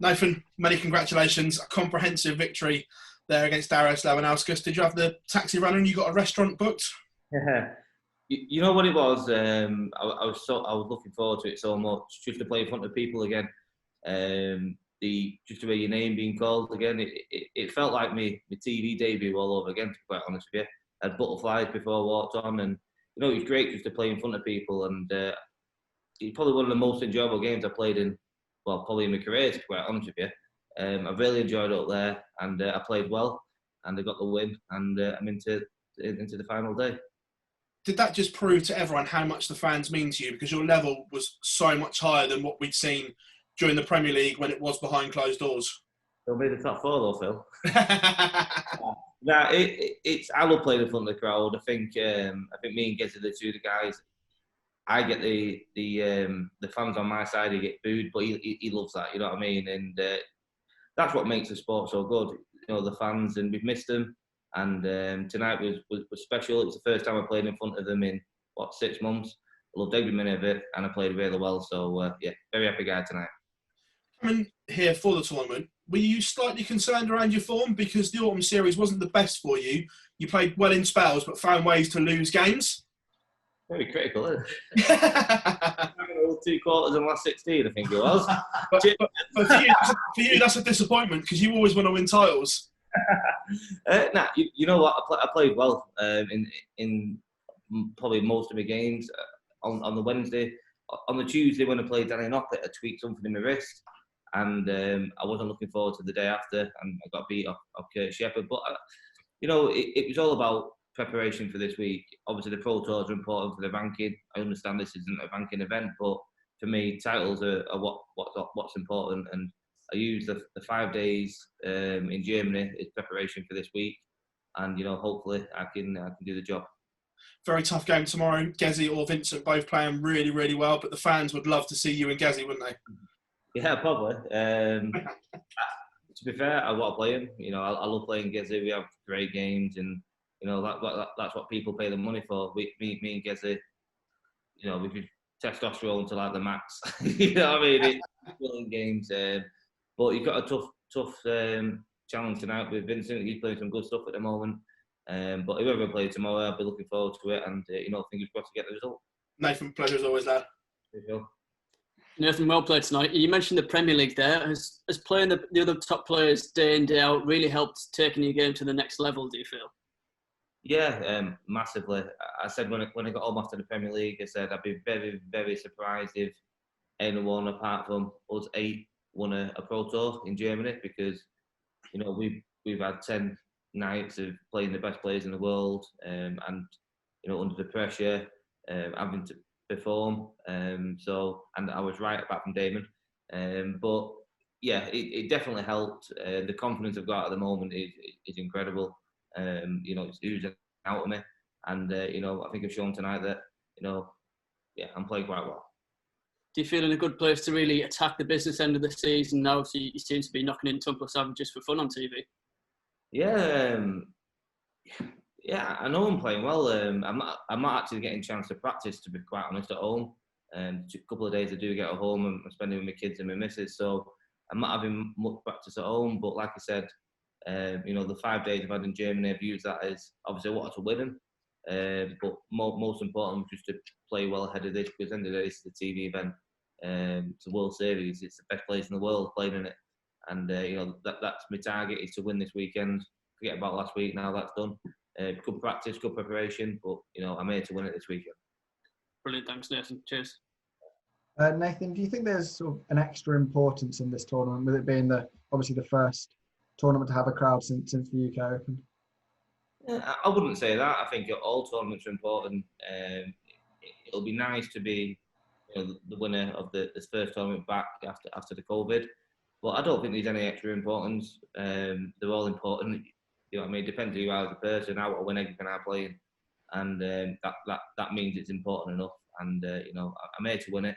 Nathan, many congratulations. A comprehensive victory there against Labanauskas. Did you have the taxi running and you got a restaurant booked? Yeah. You know what it was? I was looking forward to it so much, just to play in front of people again. Just the way your name being called again, it felt like my TV debut all over again, to be quite honest with you. I had butterflies before I walked on, and it was great just to play in front of people. And it's probably one of the most enjoyable games I played in, well, probably in my career, to be quite honest with you. I really enjoyed it up there, and I played well, and I got the win, and I'm into the final day. Did that just prove to everyone how much the fans mean to you? Because your level was so much higher than what we'd seen during the Premier League when it was behind closed doors. It'll be the top four though, Phil. I love playing in front of the crowd. I think me and Gezi are the two of the guys. I get the fans on my side, he get booed, but he loves that, you know what I mean? And that's what makes the sport so good. You know, the fans, and we've missed them. And tonight was special. It was the first time I played in front of them in, 6 months. I loved every minute of it, and I played really well. So, very happy guy tonight. Coming here for the tournament, were you slightly concerned around your form? Because the autumn series wasn't the best for you. You played well in spells, but found ways to lose games. Very critical, isn't it? 2 quarters in the last 16, I think it was. but for you, that's a disappointment, because you always want to win titles. You know what? I played well in probably most of my games. On the Wednesday, on the Tuesday when I played Danny Knockett, I tweaked something in my wrist, and I wasn't looking forward to the day after, and I got beat off Kurt Shepherd. But it was all about preparation for this week. Obviously, the Pro Tours are important for the ranking. I understand this isn't a ranking event, but for me, titles are what's important. And I use the 5 days in Germany as preparation for this week, and hopefully I can do the job. Very tough game tomorrow. Gezi or Vincent both playing really, really well, but the fans would love to see you and Gezi, wouldn't they? Yeah, probably. To be fair, I want to play him. I love playing Gezi. We have great games, and that's what people pay the money for. Me and Gezi, we could testosterone to like the max. You know what I mean? It's brilliant games. But you've got a tough challenge tonight with Vincent. He's playing some good stuff at the moment. But whoever plays tomorrow, I'll be looking forward to it, and fingers crossed to get the result. Nathan, pleasure as always, lad. Nathan, well played tonight. You mentioned the Premier League there. Has playing the other top players day in, day out really helped taking your game to the next level, do you feel? Yeah, massively. I said when I got home after the Premier League, I said I'd be very, very surprised if anyone apart from us 8 won a Pro Tour in Germany, because we've had 10 nights of playing the best players in the world, and under the pressure, having to perform. And I was right apart from Damon. But yeah, it definitely helped. The confidence I've got at the moment is incredible. It's oozing out of me, and I think I've shown tonight that I'm playing quite well. Do you feel in a good place to really attack the business end of the season now? So you seem to be knocking in Tumpus averages for fun on TV. Yeah, I know I'm playing well. I'm not actually getting a chance to practice, to be quite honest, at home. A couple of days I do get at home, and I'm spending with my kids and my missus, so I'm not having much practice at home. But like I said, the 5 days I've had in Germany, I've used that as, obviously I wanted to win them, but most important was just to play well ahead of this, because at the end of the day, this is a TV event. It's a World Series. It's the best place in the world playing in it, and that's my target, is to win this weekend. Forget about last week now. That's done. Good practice, good preparation, but I'm here to win it this weekend. Brilliant, thanks Nathan. Cheers. Nathan, do you think there's sort of an extra importance in this tournament, with it being obviously the first tournament to have a crowd since the UK Open? I wouldn't say that. I think all tournaments are important. It'll be nice to be the winner of this first tournament back after the COVID, but I don't think there's any extra importance. They're all important. You know what I mean? Depends who you are as a person. I want to win everything I play in, and that means it's important enough. And I'm here to win it,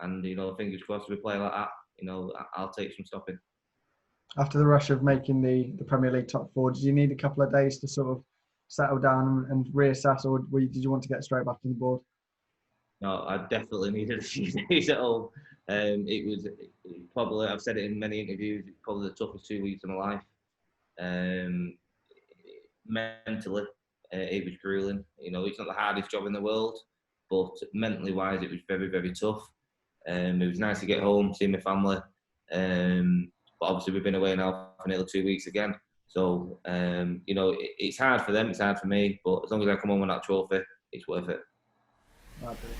and fingers crossed if we play like that, I'll take some stopping. After the rush of making the Premier League top 4, did you need a couple of days to sort of settle down and reassess, or did you want to get straight back on the board? No, I definitely needed a few days at home. It was probably, I've said it in many interviews, probably the toughest 2 weeks of my life. Mentally, it was grueling. You know, it's not the hardest job in the world, but mentally wise, it was very, very tough. It was nice to get home, see my family. But obviously, we've been away now for nearly 2 weeks again. So, you know, it's hard for them, it's hard for me. But as long as I come home with that trophy, it's worth it. Okay.